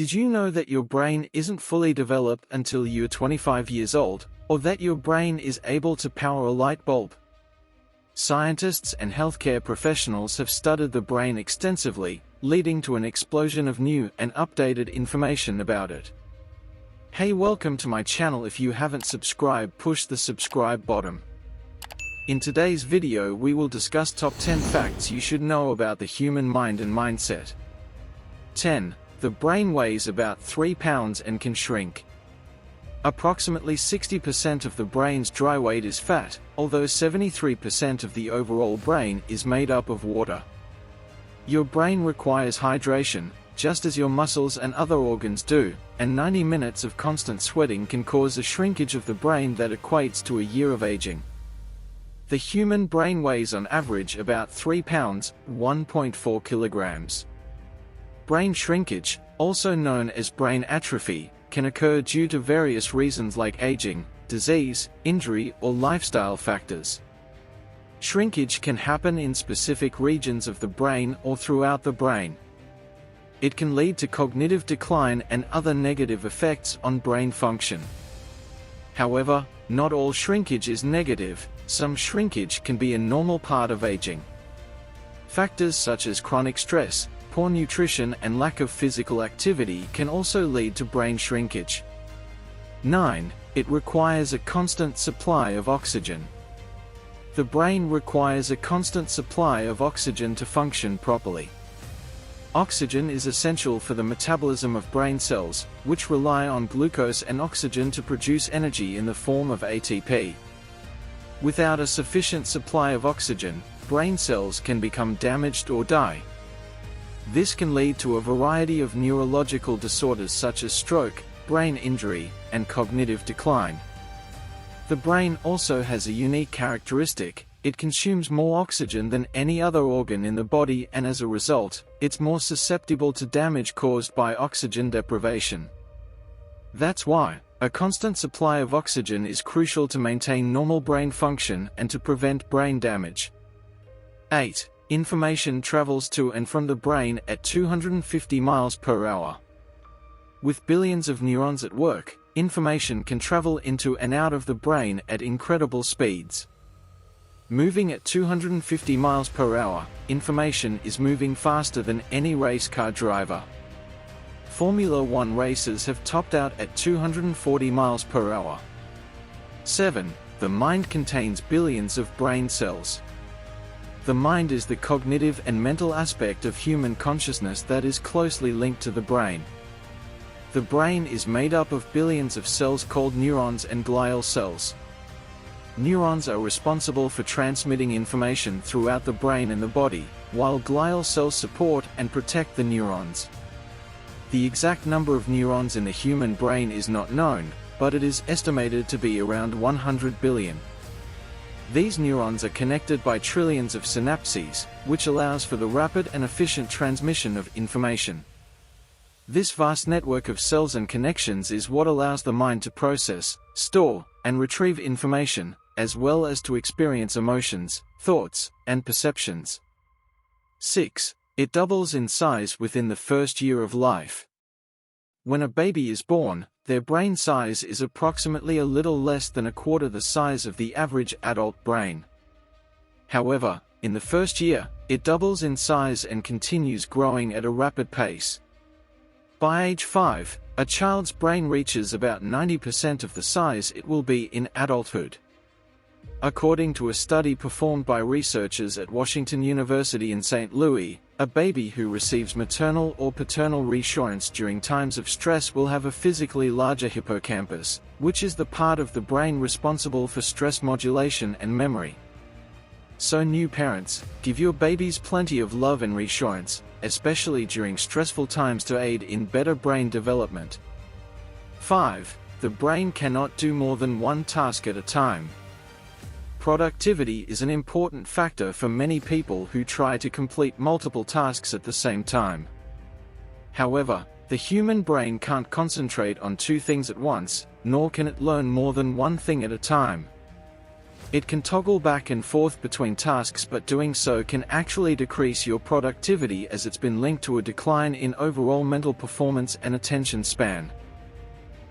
Did you know that your brain isn't fully developed until you're 25 years old, or that your brain is able to power a light bulb? Scientists and healthcare professionals have studied the brain extensively, leading to an explosion of new and updated information about it. Hey, welcome to my channel. If you haven't subscribed, push the subscribe button. In today's video we will discuss top 10 facts you should know about the human mind and mindset. 10. The brain weighs about 3 pounds and can shrink. Approximately 60% of the brain's dry weight is fat, although 73% of the overall brain is made up of water. Your brain requires hydration, just as your muscles and other organs do, and 90 minutes of constant sweating can cause a shrinkage of the brain that equates to a year of aging. The human brain weighs on average about 3 pounds, 1.4 kilograms. Brain shrinkage, also known as brain atrophy, can occur due to various reasons like aging, disease, injury, or lifestyle factors. Shrinkage can happen in specific regions of the brain or throughout the brain. It can lead to cognitive decline and other negative effects on brain function. However, not all shrinkage is negative. Some shrinkage can be a normal part of aging. Factors such as chronic stress, poor nutrition, and lack of physical activity can also lead to brain shrinkage. 9. It requires a constant supply of oxygen. The brain requires a constant supply of oxygen to function properly. Oxygen is essential for the metabolism of brain cells, which rely on glucose and oxygen to produce energy in the form of ATP. Without a sufficient supply of oxygen, brain cells can become damaged or die. This can lead to a variety of neurological disorders such as stroke, brain injury, and cognitive decline. The brain also has a unique characteristic: it consumes more oxygen than any other organ in the body, and as a result, it's more susceptible to damage caused by oxygen deprivation. That's why a constant supply of oxygen is crucial to maintain normal brain function and to prevent brain damage. 8. Information travels to and from the brain at 250 miles per hour. With billions of neurons at work, information can travel into and out of the brain at incredible speeds. Moving at 250 miles per hour, information is moving faster than any race car driver. Formula One races have topped out at 240 miles per hour. 7. The mind contains billions of brain cells. The mind is the cognitive and mental aspect of human consciousness that is closely linked to the brain. The brain is made up of billions of cells called neurons and glial cells. Neurons are responsible for transmitting information throughout the brain and the body, while glial cells support and protect the neurons. The exact number of neurons in the human brain is not known, but it is estimated to be around 100 billion. These neurons are connected by trillions of synapses, which allows for the rapid and efficient transmission of information. This vast network of cells and connections is what allows the mind to process, store, and retrieve information, as well as to experience emotions, thoughts, and perceptions. 6. It doubles in size within the first year of life. When a baby is born, their brain size is approximately a little less than a quarter the size of the average adult brain. However, in the first year, it doubles in size and continues growing at a rapid pace. By age 5, a child's brain reaches about 90% of the size it will be in adulthood. According to a study performed by researchers at Washington University in St. Louis, a baby who receives maternal or paternal reassurance during times of stress will have a physically larger hippocampus, which is the part of the brain responsible for stress modulation and memory. So new parents, give your babies plenty of love and reassurance, especially during stressful times, to aid in better brain development. 5. The brain cannot do more than one task at a time. Productivity is an important factor for many people who try to complete multiple tasks at the same time. However, the human brain can't concentrate on two things at once, nor can it learn more than one thing at a time. It can toggle back and forth between tasks, but doing so can actually decrease your productivity as it's been linked to a decline in overall mental performance and attention span.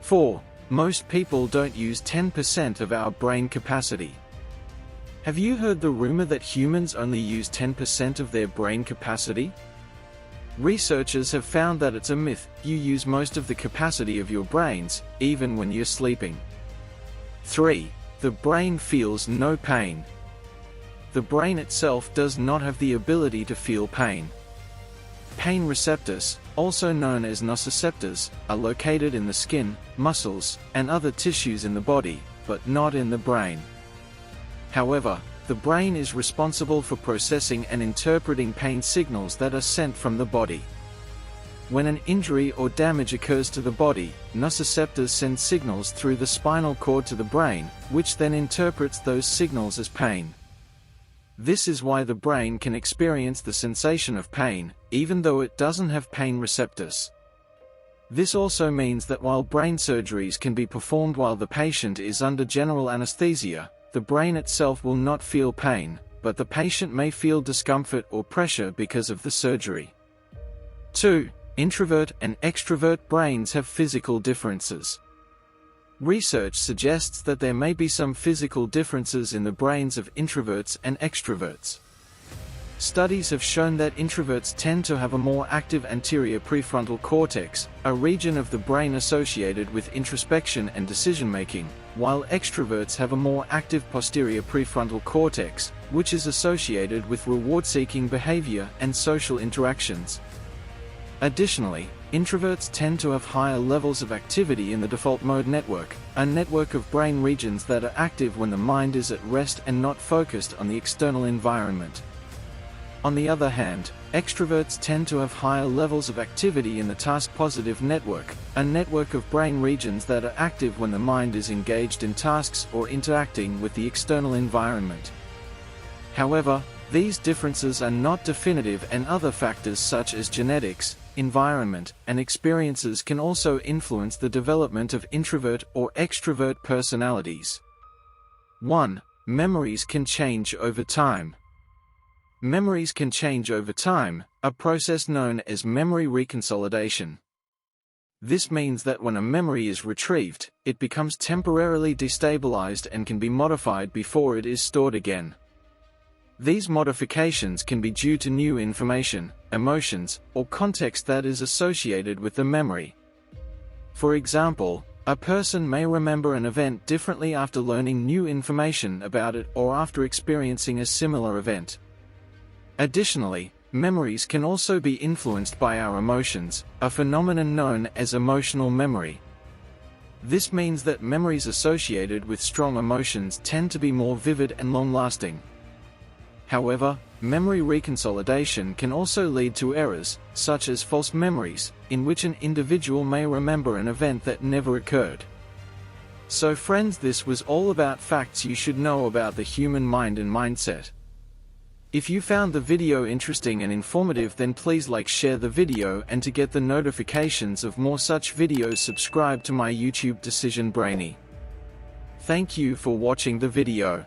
4. Most people don't use 10% of our brain capacity. Have you heard the rumor that humans only use 10% of their brain capacity? Researchers have found that it's a myth. You use most of the capacity of your brains, even when you're sleeping. 3. The brain feels no pain. The brain itself does not have the ability to feel pain. Pain receptors, also known as nociceptors, are located in the skin, muscles, and other tissues in the body, but not in the brain. However, the brain is responsible for processing and interpreting pain signals that are sent from the body. When an injury or damage occurs to the body, nociceptors send signals through the spinal cord to the brain, which then interprets those signals as pain. This is why the brain can experience the sensation of pain, even though it doesn't have pain receptors. This also means that while brain surgeries can be performed while the patient is under general anesthesia, the brain itself will not feel pain, but the patient may feel discomfort or pressure because of the surgery. 2. Introvert and extrovert brains have physical differences. Research suggests that there may be some physical differences in the brains of introverts and extroverts. Studies have shown that introverts tend to have a more active anterior prefrontal cortex, a region of the brain associated with introspection and decision-making, while extroverts have a more active posterior prefrontal cortex, which is associated with reward-seeking behavior and social interactions. Additionally, introverts tend to have higher levels of activity in the default mode network, a network of brain regions that are active when the mind is at rest and not focused on the external environment. On the other hand, extroverts tend to have higher levels of activity in the task-positive network, a network of brain regions that are active when the mind is engaged in tasks or interacting with the external environment. However, these differences are not definitive, and other factors such as genetics, environment, and experiences can also influence the development of introvert or extrovert personalities. 1. Memories can change over time. Memories can change over time, a process known as memory reconsolidation. This means that when a memory is retrieved, it becomes temporarily destabilized and can be modified before it is stored again. These modifications can be due to new information, emotions, or context that is associated with the memory. For example, a person may remember an event differently after learning new information about it or after experiencing a similar event. Additionally, memories can also be influenced by our emotions, a phenomenon known as emotional memory. This means that memories associated with strong emotions tend to be more vivid and long-lasting. However, memory reconsolidation can also lead to errors, such as false memories, in which an individual may remember an event that never occurred. So friends, this was all about facts you should know about the human mind and mindset. If you found the video interesting and informative, then please like, share the video, and to get the notifications of more such videos, subscribe to my YouTube Decision Brainy. Thank you for watching the video.